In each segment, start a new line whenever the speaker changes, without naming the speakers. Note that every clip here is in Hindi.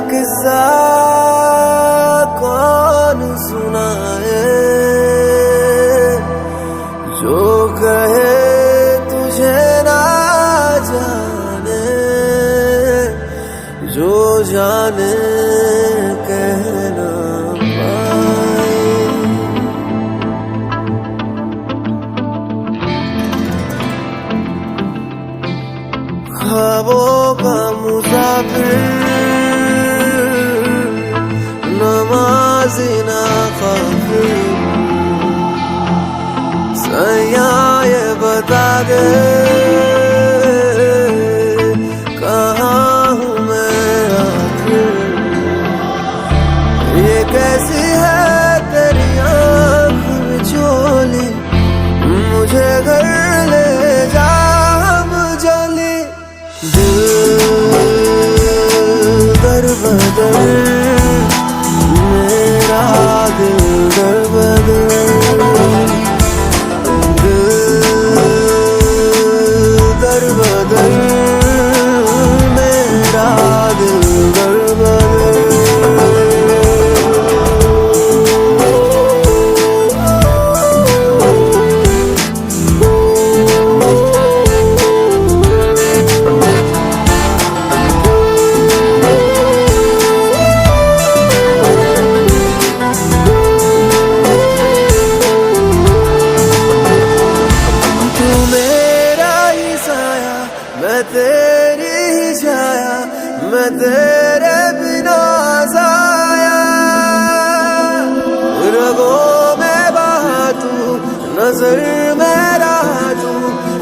किस्सा कौन सुनाए, जो कहे तुझे ना जाने, जो जाने कहना पाए। ख्वाबों का मुसाफिर, नमाज़ी ना काफिर, सैया ये बता दे कहाँ हूँ मैं आखिर। ये कैसी है तेरी आँख में चोली, मुझे घर ले जा मुझोली। दिल दर बदर, मेरा दिल दर बदर, दिल दर बदर, मेरा दिल दर बदर। मैं तेरी ही छाया, मैं तेरे बिना साया, रगों में बहा तू, नजर में रहा तू,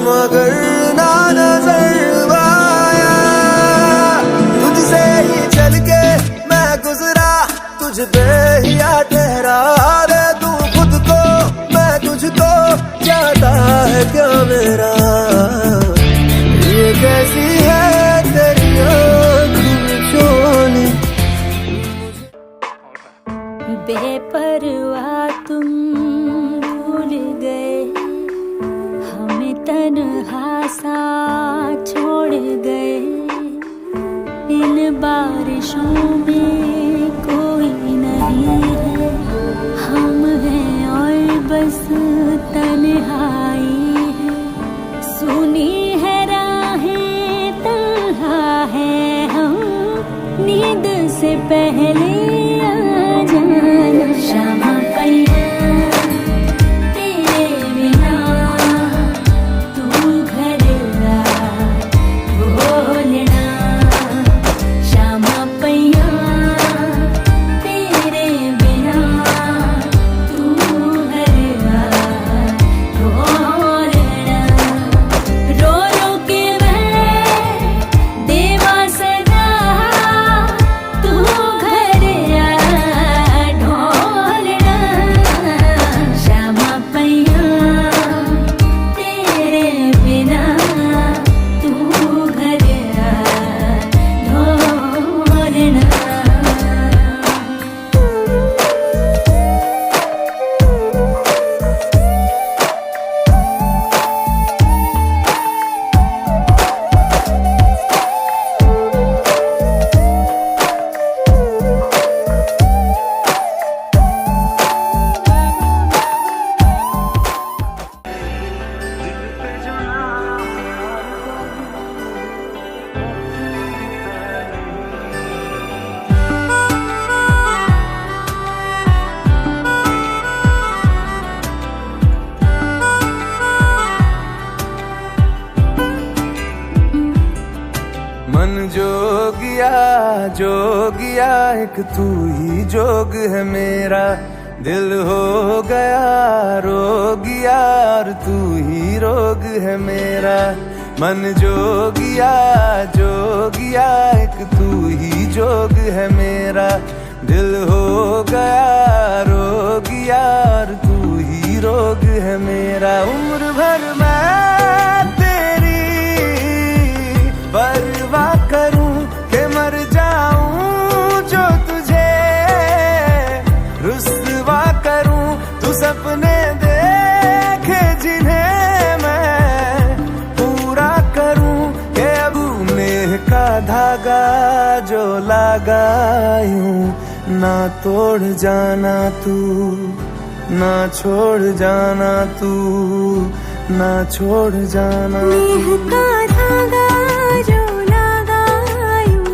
मगर ना नजर आया। तुझसे ही चल के मैं गुजरा, तुझ पे ही आ ठहरा दे तू खुद को, मैं तुझको चाहता है क्या मेरा। ये कैसी है तेरी आँख में चोली।
बेपरवाह तुम भूल गए, हमें तन्हा सा छोड़ गए। इन बारिशों में कोई नहीं है, हम हैं और बस तन्हाई है। सुनी है नींद से पहले आ जाना। शामा पैया तेरे बिना तू घर आ बोलना। शामा पैया तेरे बिना तू घर आ बोलना। रो रो के मैं देवा सदा
मन जोगिया एक तू ही जोग है मेरा। दिल हो गया रोगिया और तू ही रोग है मेरा। मन जोगिया एक तू ही जोग है मेरा। दिल हो गया रोगिया और तू ही रोग है मेरा। उम्र भर मैं तेरी परवाह करूं के मर जाऊं जो तुझे रुस्वा करूं। तू सपने देखे जिन्हें मैं पूरा करूं के अब नेह का धागा जो लगा यूं, ना तोड़ जाना तू, ना छोड़ जाना तू, ना छोड़ जाना
नेह का धागा जो लगा यूं,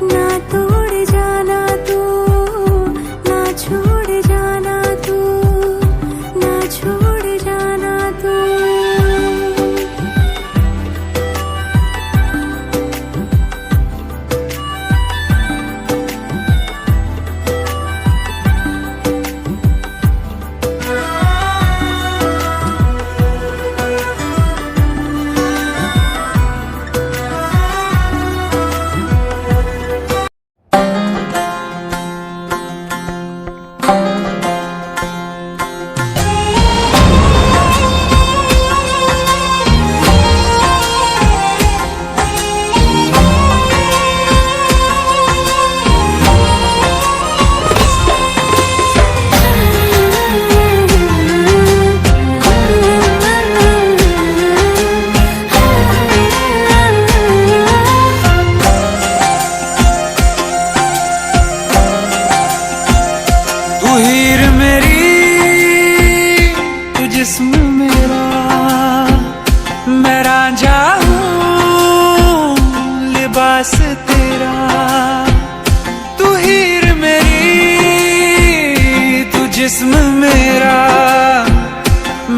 ना तोड़ जाना तू, ना छोड़ जाना तू, ना छोड़ जाना तू।
हीर मेरी तू जिस्म मेरा, मैं रांझा हूँ लिबास तेरा। तू हीर मेरी तू जिस्म मेरा,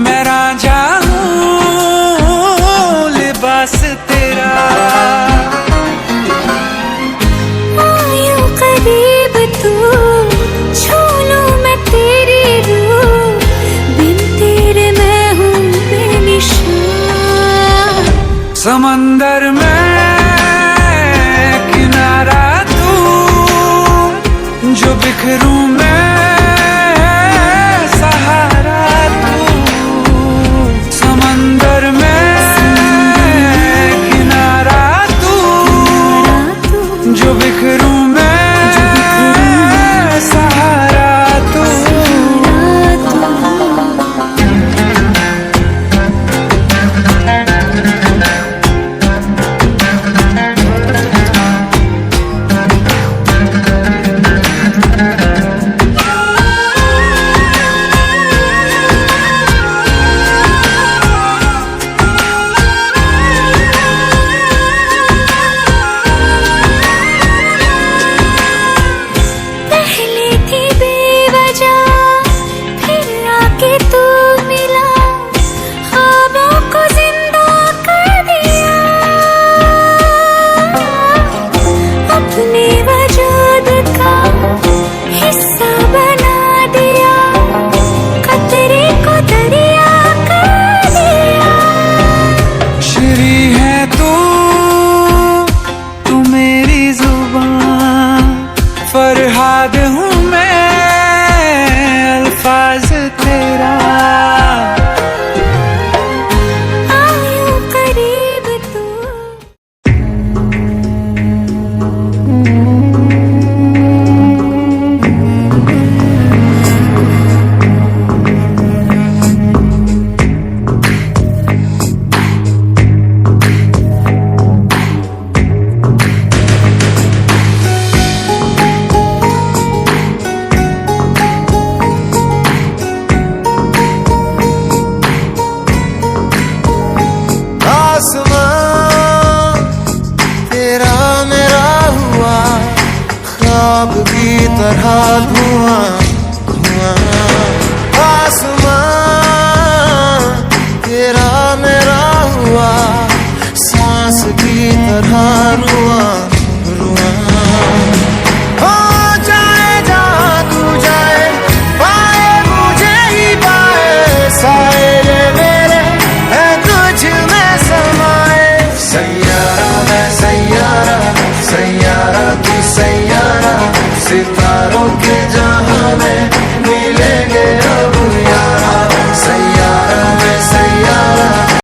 मैं रांझा हूँ लिबास तेरा।
आयूं करीब तू, छू लूं मैं तेरी रूह, बिन तेरे मैं हूँ बेनिशान।
समंदर में किनारा तू, जो बिखरूं मैं सहारा तू। समंदर में किनारा तू, जो बिखरूं मैं सहारा तू। फरहाद हूँ मैं अल्फाज तेरा।
आयूं करीब तू।
तेरा मेरा हुआ ख्वाब की तरह धुआं धुआं। आसमां तेरा मेरा हुआ सांस की तरह रुआं रुआं। हो जाए जहाँ तू जाए, पाए मुझे ही पाए, साए ये मेरे है तुझ में समाए। सैयारा मैं सैयारा, सैयारा तू सैयारा, सितारों के जहां में